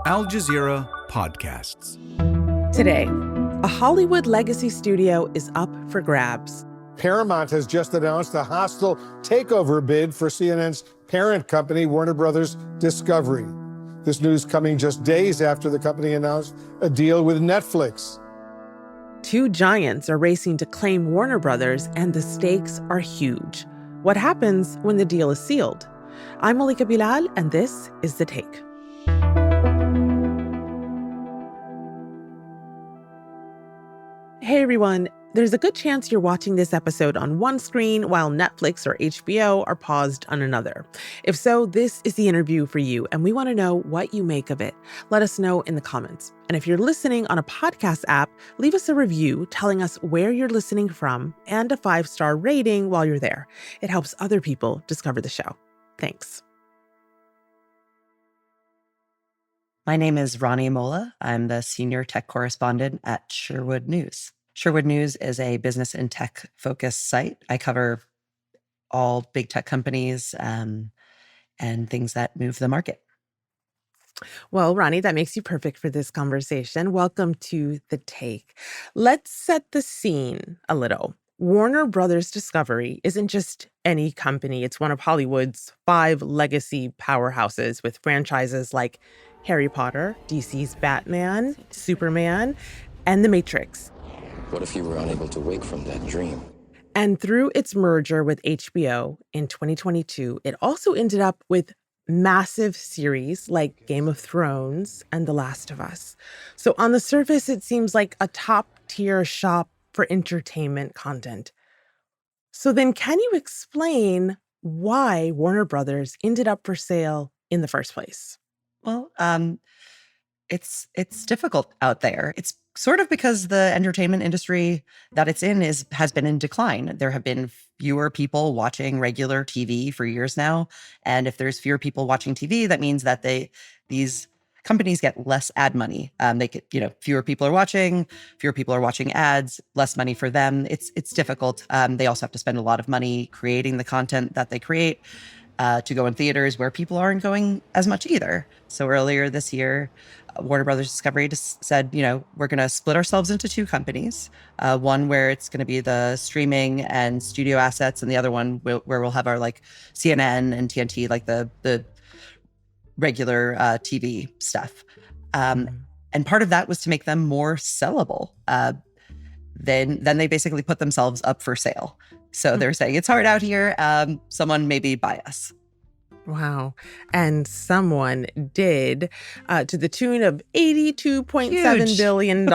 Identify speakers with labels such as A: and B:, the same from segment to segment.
A: Al Jazeera Podcasts.
B: Today, a Hollywood legacy studio is up for grabs.
C: Paramount has just announced a hostile takeover bid for CNN's parent company, Warner Brothers Discovery. This news coming just days after the company announced a deal with Netflix.
B: Two giants are racing to claim Warner Brothers, and the stakes are huge. What happens when the deal is sealed? I'm Malika Bilal, and this is The Take. Hey everyone, there's a good chance you're watching this episode on one screen while Netflix or HBO are paused on another. If so, this is the interview for you, and we want to know what you make of it. Let us know in the comments. And if you're listening on a podcast app, leave us a review telling us where you're listening from and a 5-star rating while you're there. It helps other people discover the show. Thanks.
D: My name is Rani Molla. I'm the senior tech correspondent at Sherwood News. Sherwood News is a business and tech-focused site. I cover all big tech companies and things that move the market.
B: Well, Rani, that makes you perfect for this conversation. Welcome to The Take. Let's set the scene a little. Warner Brothers Discovery isn't just any company. It's one of Hollywood's 5 legacy powerhouses with franchises like Harry Potter, DC's Batman, Superman, and The Matrix.
E: What if you were unable to wake from that dream?
B: And through its merger with HBO in 2022, it also ended up with massive series like Game of Thrones and The Last of Us. So on the surface, it seems like a top-tier shop for entertainment content. So then can you explain why Warner Brothers ended up for sale in the first place?
D: Well, it's difficult out there. It's sort of because the entertainment industry that it's in has been in decline. There have been fewer people watching regular TV for years now. And if there's fewer people watching TV, that means that these companies get less ad money. They get, fewer people are watching ads, less money for them. It's difficult. They also have to spend a lot of money creating the content that they create to go in theaters where people aren't going as much either. So earlier this year, Warner Brothers Discovery just said, we're going to split ourselves into 2 companies. One where it's going to be the streaming and studio assets, and the other one where we'll have our CNN and TNT, the regular TV stuff. And part of that was to make them more sellable. Then they basically put themselves up for sale. So they're saying, it's hard out here. Someone maybe buy us.
B: Wow. And someone did, to the tune of $82.7 billion.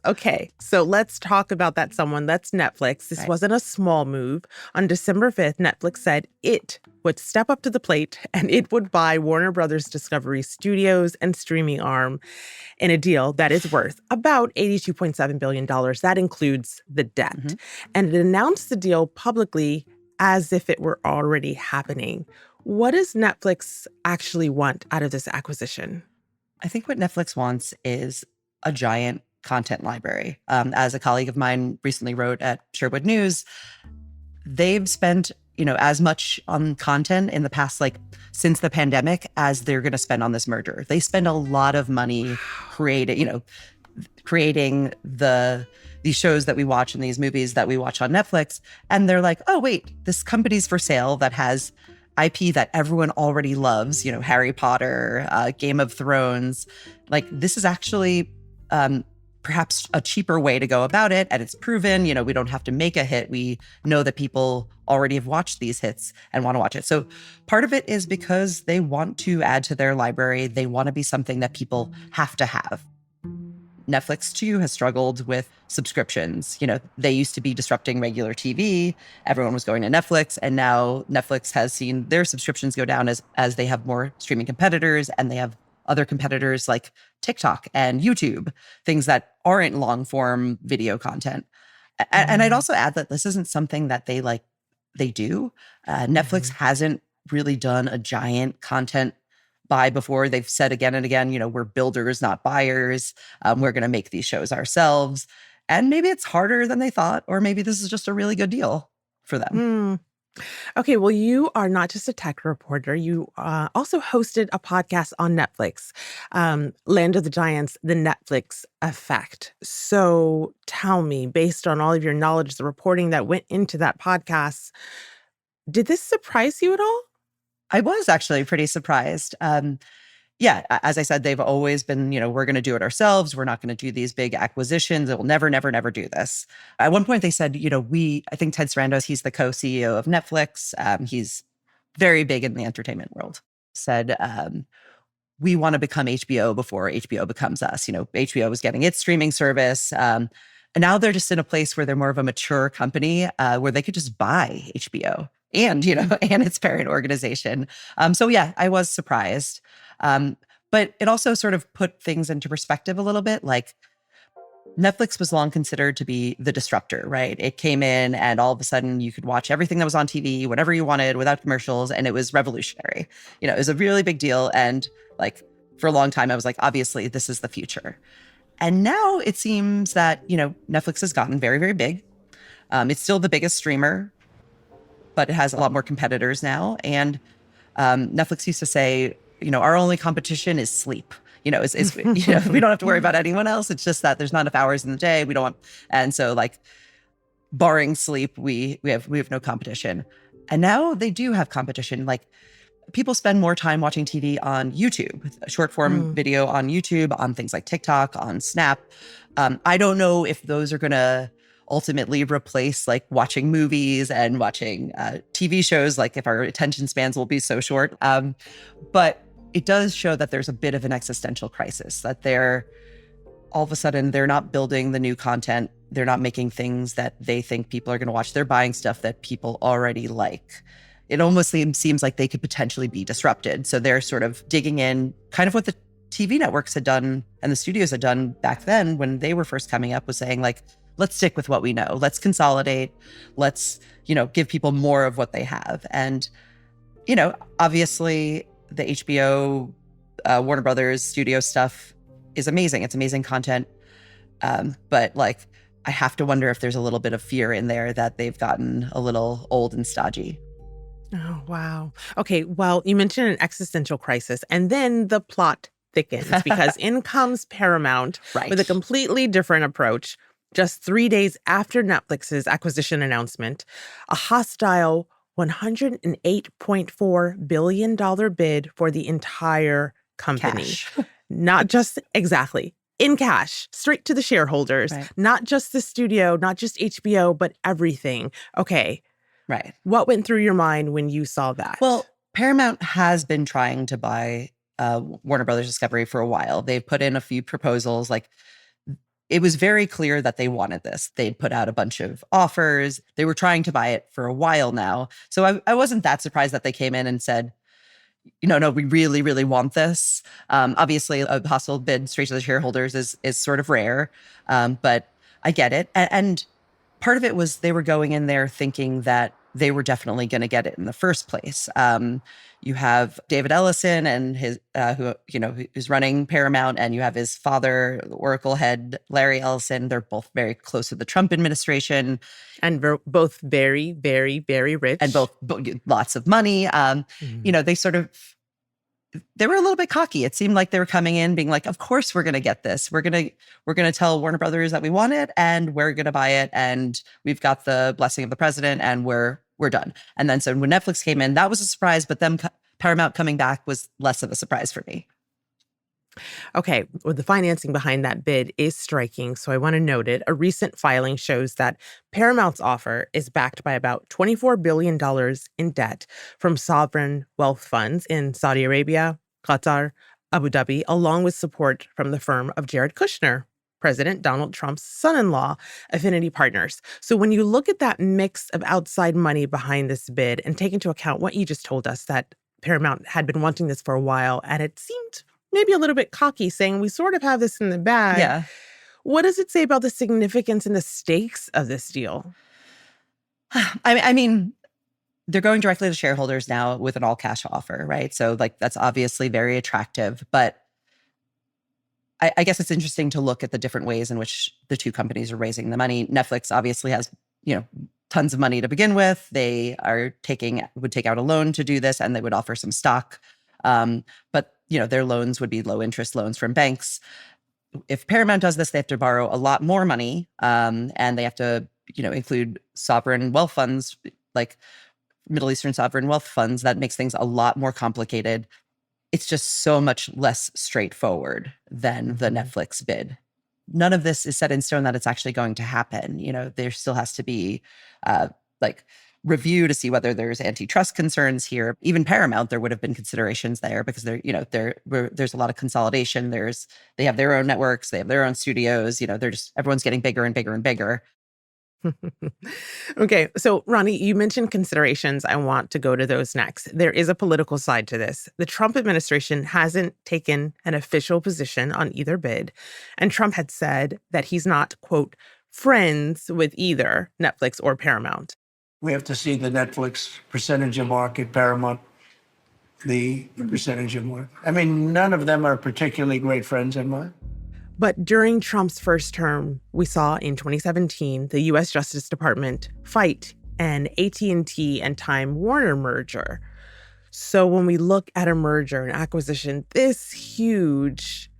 B: Okay, so let's talk about that someone. That's Netflix. This wasn't a small move. On December 5th, Netflix said it would step up to the plate and it would buy Warner Brothers Discovery Studios and streaming arm in a deal that is worth about $82.7 billion. That includes the debt. Mm-hmm. And it announced the deal publicly as if it were already happening. What does Netflix actually want out of this acquisition?
D: I think what Netflix wants is a giant content library. As a colleague of mine recently wrote at Sherwood News, they've spent, as much on content in the past, since the pandemic, as they're going to spend on this merger. They spend a lot of money creating these shows that we watch and these movies that we watch on Netflix. And they're like, oh, wait, this company's for sale that has IP that everyone already loves, Harry Potter, Game of Thrones. This is actually perhaps a cheaper way to go about it. And it's proven, we don't have to make a hit. We know that people already have watched these hits and want to watch it. So part of it is because they want to add to their library. They want to be something that people have to have. Netflix, too, has struggled with subscriptions. They used to be disrupting regular TV. Everyone was going to Netflix. And now Netflix has seen their subscriptions go down as they have more streaming competitors, and they have other competitors like TikTok and YouTube, things that aren't long-form video content. And I'd also add that this isn't something that they do. Netflix hasn't really done a giant content buy before. They've said again and again, we're builders, not buyers. We're going to make these shows ourselves. And maybe it's harder than they thought, or maybe this is just a really good deal for them.
B: Okay, well, you are not just a tech reporter. You also hosted a podcast on Netflix, Land of the Giants, The Netflix Effect. So tell me, based on all of your knowledge, the reporting that went into that podcast, did this surprise you at all?
D: I was actually pretty surprised. Yeah, as I said, they've always been, we're going to do it ourselves. We're not going to do these big acquisitions. We'll never, never, never do this. At one point they said, I think Ted Sarandos, he's the co-CEO of Netflix. He's very big in the entertainment world, said, we want to become HBO before HBO becomes us. HBO was getting its streaming service. And now they're just in a place where they're more of a mature company where they could just buy HBO and, and its parent organization. So yeah, I was surprised. But it also sort of put things into perspective a little bit. Like Netflix was long considered to be the disruptor, right? It came in and all of a sudden you could watch everything that was on TV, whatever you wanted without commercials. And it was revolutionary. It was a really big deal. And like for a long time, I was like, obviously this is the future. And now it seems that, Netflix has gotten very, very big. It's still the biggest streamer, but it has a lot more competitors now. And Netflix used to say, our only competition is sleep. We don't have to worry about anyone else. It's just that there's not enough hours in the day. And so like barring sleep, we have no competition. And now they do have competition. Like people spend more time watching TV on YouTube, short form video on YouTube, on things like TikTok, on Snap. I don't know if those are going to ultimately replace like watching movies and watching TV shows, like if our attention spans will be so short. But it does show that there's a bit of an existential crisis, that all of a sudden, they're not building the new content. They're not making things that they think people are going to watch. They're buying stuff that people already like. It almost seems like they could potentially be disrupted. So they're sort of digging in, kind of what the TV networks had done and the studios had done back then when they were first coming up, was saying like, let's stick with what we know. Let's consolidate. Let's, give people more of what they have. And, obviously the HBO, Warner Brothers studio stuff is amazing. It's amazing content. But like, I have to wonder if there's a little bit of fear in there that they've gotten a little old and stodgy.
B: Oh, wow. Okay, well, you mentioned an existential crisis, and then the plot thickens because in comes Paramount with a completely different approach. Just 3 days after Netflix's acquisition announcement, a hostile $108.4 billion bid for the entire company.
D: Cash.
B: Not just exactly in cash, straight to the shareholders, not just the studio, not just HBO, but everything. Okay.
D: Right.
B: What went through your mind when you saw that?
D: Well, Paramount has been trying to buy Warner Brothers Discovery for a while. They've put in a few proposals. Like, it was very clear that they wanted this. They'd put out a bunch of offers. They were trying to buy it for a while now. So I wasn't that surprised that they came in and said, no, we really, really want this. Obviously, a hostile bid straight to the shareholders is sort of rare, but I get it. And part of it was they were going in there thinking that they were definitely going to get it in the first place. You have David Ellison and his, who's running Paramount, and you have his father, the Oracle head, Larry Ellison. They're both very close to the Trump administration.
B: And both very, very, very rich.
D: And both lots of money. They were a little bit cocky. It seemed like they were coming in being like, of course we're going to get this. We're going to tell Warner Brothers that we want it and we're going to buy it. And we've got the blessing of the president and we're done. And then so when Netflix came in, that was a surprise, but them Paramount coming back was less of a surprise for me.
B: Okay, well, the financing behind that bid is striking, so I want to note it. A recent filing shows that Paramount's offer is backed by about $24 billion in debt from sovereign wealth funds in Saudi Arabia, Qatar, Abu Dhabi, along with support from the firm of Jared Kushner, President Donald Trump's son-in-law, Affinity Partners. So when you look at that mix of outside money behind this bid and take into account what you just told us, that Paramount had been wanting this for a while, and it seemed maybe a little bit cocky, saying we sort of have this in the bag.
D: Yeah.
B: What does it say about the significance and the stakes of this deal?
D: I mean, they're going directly to shareholders now with an all-cash offer, right? So like that's obviously very attractive. But I guess it's interesting to look at the different ways in which the two companies are raising the money. Netflix obviously has, tons of money to begin with. They would take out a loan to do this, and they would offer some stock. But their loans would be low interest loans from banks. If Paramount does this, they have to borrow a lot more money, and they have to include sovereign wealth funds, like Middle Eastern sovereign wealth funds. That makes things a lot more complicated. It's just so much less straightforward than the Netflix bid. None of this is set in stone that it's actually going to happen. There still has to be review to see whether there's antitrust concerns here. Even Paramount, there would have been considerations there because there's a lot of consolidation. They have their own networks, they have their own studios. Everyone's getting bigger and bigger and bigger.
B: Okay, so Rani, you mentioned considerations. I want to go to those next. There is a political side to this. The Trump administration hasn't taken an official position on either bid, and Trump had said that he's not, quote, friends with either Netflix or Paramount.
F: We have to see the Netflix percentage of market, Paramount, the percentage of market. I mean, none of them are particularly great friends of mine.
B: But during Trump's first term, we saw in 2017 the U.S. Justice Department fight an AT&T and Time Warner merger. So when we look at a merger, an acquisition this huge,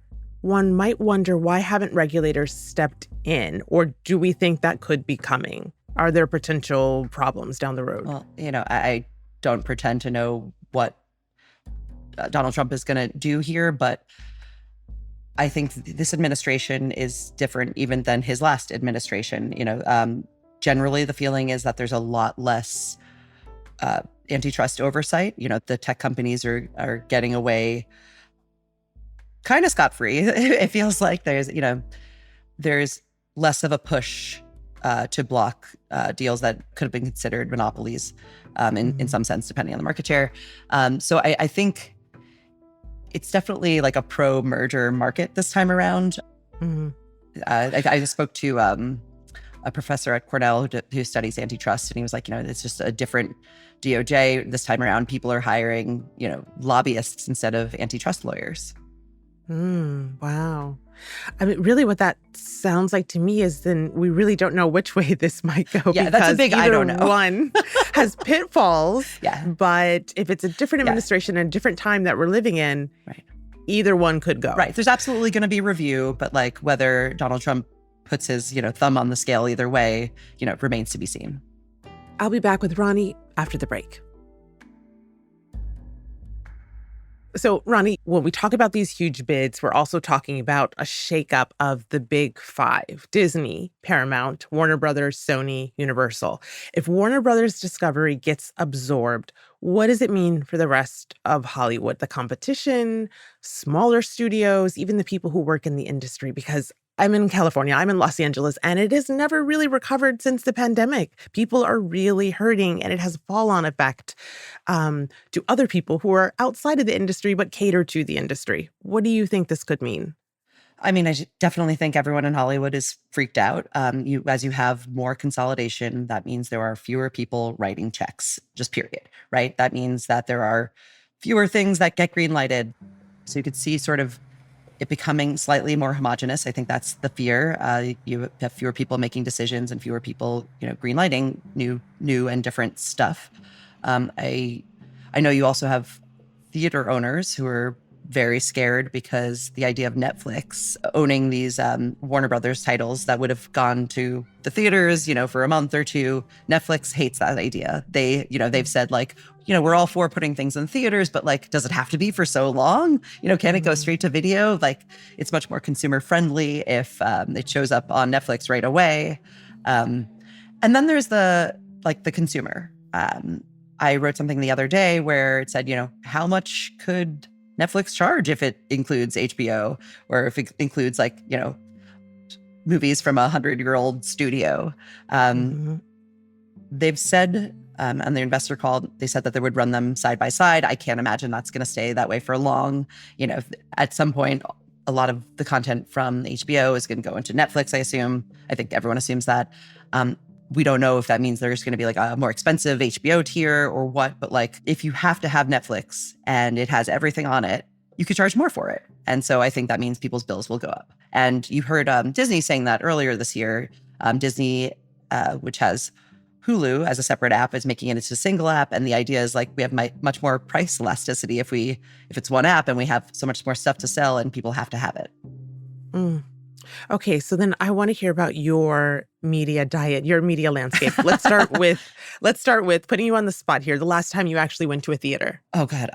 B: one might wonder, why haven't regulators stepped in? Or do we think that could be coming? Are there potential problems down the road?
D: Well, I don't pretend to know what Donald Trump is going to do here, but I think this administration is different even than his last administration. Generally, the feeling is that there's a lot less antitrust oversight. The tech companies are getting away kind of scot-free. It feels like there's less of a push to block deals that could have been considered monopolies in some sense, depending on the market share. So I think it's definitely like a pro-merger market this time around. Mm-hmm. I spoke to a professor at Cornell who studies antitrust, and he was like, it's just a different DOJ this time around. People are hiring, lobbyists instead of antitrust lawyers.
B: Wow. I mean, really what that sounds like to me is then we really don't know which way this might go.
D: Yeah, that's a big I don't know.
B: One has pitfalls.
D: Yeah.
B: But if it's a different administration and a different time that we're living in,
D: right,
B: either one could go.
D: Right. There's absolutely going to be review, but whether Donald Trump puts his, thumb on the scale either way, remains to be seen.
B: I'll be back with Rani after the break. So, Rani, when we talk about these huge bids, we're also talking about a shakeup of the big five: Disney, Paramount, Warner Brothers, Sony, Universal. If Warner Brothers Discovery gets absorbed, what does it mean for the rest of Hollywood? The competition, smaller studios, even the people who work in the industry? Because I'm in California, I'm in Los Angeles, and it has never really recovered since the pandemic. People are really hurting, and it has a fall-on effect to other people who are outside of the industry but cater to the industry. What do you think this could mean?
D: I mean, I definitely think everyone in Hollywood is freaked out. As you have more consolidation, that means there are fewer people writing checks, just period, right? That means that there are fewer things that get green-lighted. So you could see sort of it becoming slightly more homogenous. I think that's the fear. You have fewer people making decisions and fewer people, greenlighting new and different stuff. I know you also have theater owners who are very scared because the idea of Netflix owning these Warner Brothers titles that would have gone to the theaters, for a month or two. Netflix hates that idea. They've said we're all for putting things in theaters, but does it have to be for so long? Can it go straight to video? It's much more consumer friendly if it shows up on Netflix right away. And then there's the consumer. I wrote something the other day where it said, how much could Netflix charge if it includes HBO, or if it includes movies from a 100-year-old studio? They've said on the investor call, they said that they would run them side by side. I can't imagine that's going to stay that way for long. At some point, a lot of the content from HBO is going to go into Netflix, I assume. I think everyone assumes that. We don't know if that means there's going to be a more expensive HBO tier or what, but if you have to have Netflix and it has everything on it, you could charge more for it. And so I think that means people's bills will go up. And you heard Disney saying that earlier this year. Disney, which has Hulu as a separate app is making it into a single app. And the idea is like we have much more price elasticity if it's one app and we have so much more stuff to sell and people have to have it.
B: Mm. Okay, so then I want to hear about your media diet, your media landscape. Let's start with putting you on the spot here. The last time you actually went to a theater.
D: Oh God,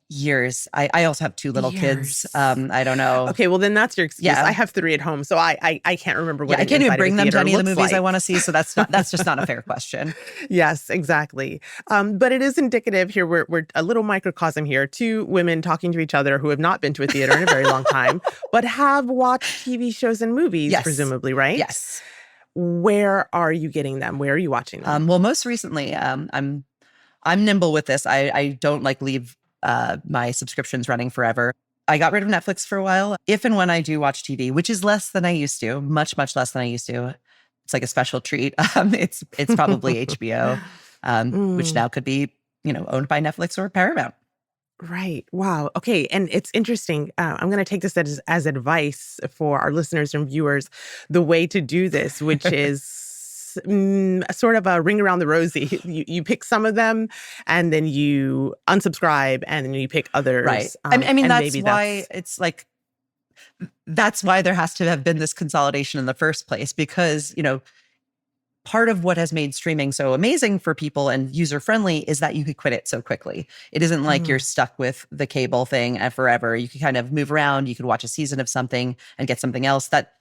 D: years. I also have 2 little kids. I don't know.
B: Okay, well then that's your excuse.
D: Yeah.
B: I have 3 at home, so I can't remember what.
D: I can't even bring them to any of the movies
B: like.
D: I want to see. So that's just not a fair question.
B: Yes, exactly. But it is indicative here. We're a little microcosm here. 2 women talking to each other who have not been to a theater in a very long time, but have watched TV shows and movies,
D: Yes.
B: presumably, right?
D: Yes.
B: Where are you getting them? Where are you watching them?
D: Well, most recently, I'm nimble with this. I don't like leave my subscriptions running forever. I got rid of Netflix for a while. If and when I do watch TV, which is less than I used to, much less than I used to, it's like a special treat. It's probably HBO, which now could be owned by Netflix or Paramount.
B: Right. Wow. Okay. And it's interesting. I'm going to take this as advice for our listeners and viewers, the way to do this, which is sort of a ring around the rosy. You pick some of them and then you unsubscribe and then you pick others.
D: Right. I mean, that's why it's like, that's why there has to have been this consolidation in the first place, because, part of what has made streaming so amazing for people and user-friendly is that you could quit it so quickly. It isn't like you're stuck with the cable thing forever. You can kind of move around. You could watch a season of something and get something else. That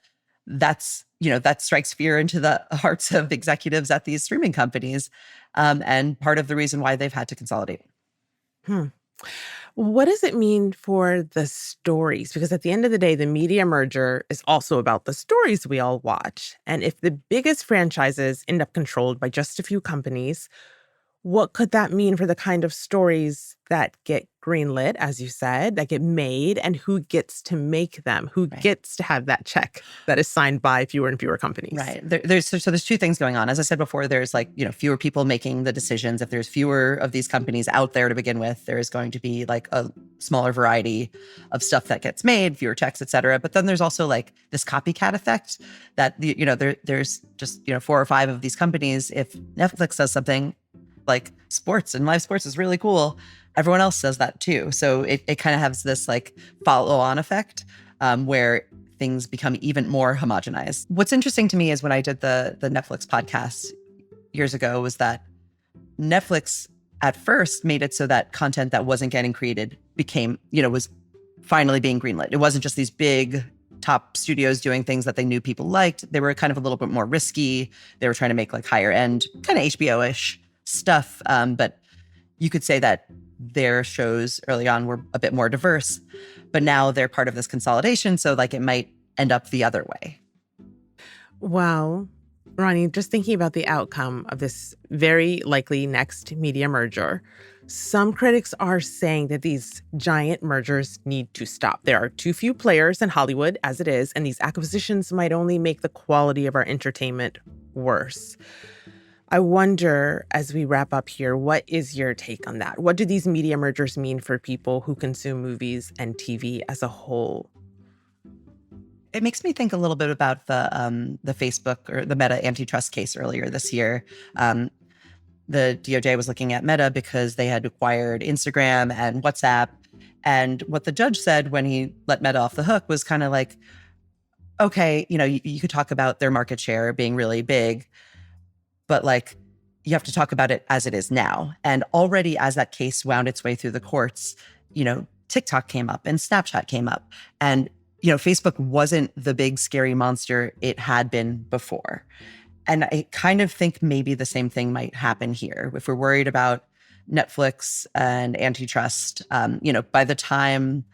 D: strikes fear into the hearts of executives at these streaming companies. And part of the reason why they've had to consolidate.
B: What does it mean for the stories? Because at the end of the day, the media merger is also about the stories we all watch. And if the biggest franchises end up controlled by just a few companies, what could that mean for the kind of stories that get greenlit, as you said, that get made, and who gets to make them? Who gets to have that check that is signed by fewer and fewer companies?
D: Right. There's 2 things going on. As I said before, there's fewer people making the decisions. If there's fewer of these companies out there to begin with, there's going to be like a smaller variety of stuff that gets made, fewer checks, et cetera. But then there's also like this copycat effect that, there's just, 4 or 5 of these companies. If Netflix does something like sports and live sports is really cool, everyone else does that too. So it kind of has this like follow-on effect where things become even more homogenized. What's interesting to me is when I did the Netflix podcast years ago was that Netflix at first made it so that content that wasn't getting created became, was finally being greenlit. It wasn't just these big top studios doing things that they knew people liked. They were kind of a little bit more risky. They were trying to make like higher end, kind of HBO-ish stuff. But you could say that their shows early on were a bit more diverse, but now they're part of this consolidation. So like it might end up the other way.
B: Wow. Rani, just thinking about the outcome of this very likely next media merger, some critics are saying that these giant mergers need to stop. There are too few players in Hollywood as it is, and these acquisitions might only make the quality of our entertainment worse. I wonder, as we wrap up here, what is your take on that? What do these media mergers mean for people who consume movies and TV as a whole?
D: It makes me think a little bit about the Facebook or the Meta antitrust case earlier this year. The DOJ was looking at Meta because they had acquired Instagram and WhatsApp. And what the judge said when he let Meta off the hook was kind of like, okay, you could talk about their market share being really big, but like you have to talk about it as it is now. And already as that case wound its way through the courts, TikTok came up and Snapchat came up. And, Facebook wasn't the big scary monster it had been before. And I kind of think maybe the same thing might happen here. If we're worried about Netflix and antitrust, by the time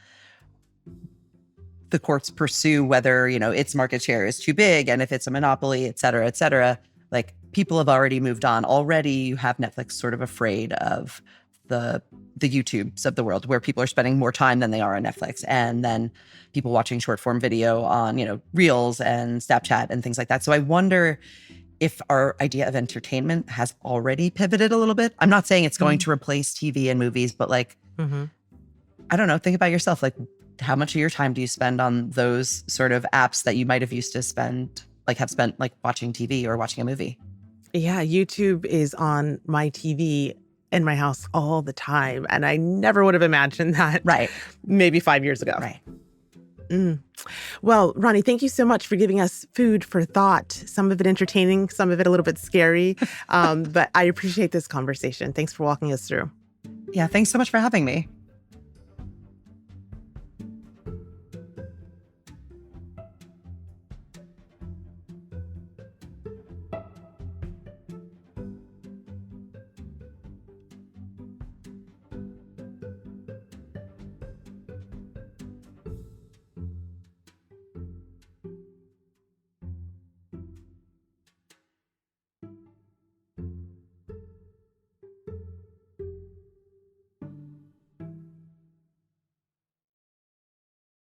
D: the courts pursue whether, its market share is too big and if it's a monopoly, et cetera, like people have already moved on. Already you have Netflix sort of afraid of the YouTubes of the world where people are spending more time than they are on Netflix. And then people watching short form video on, Reels and Snapchat and things like that. So I wonder if our idea of entertainment has already pivoted a little bit. I'm not saying it's going to replace TV and movies, but like, I don't know, think about yourself. Like how much of your time do you spend on those sort of apps that you might have used to spend like watching TV or watching a movie?
B: Yeah, YouTube is on my TV in my house all the time. And I never would have imagined that
D: Right.
B: maybe 5 years ago.
D: Right.
B: Well, Rani, thank you so much for giving us food for thought. Some of it entertaining, some of it a little bit scary. But I appreciate this conversation. Thanks for walking us through.
D: Yeah, thanks so much for having me.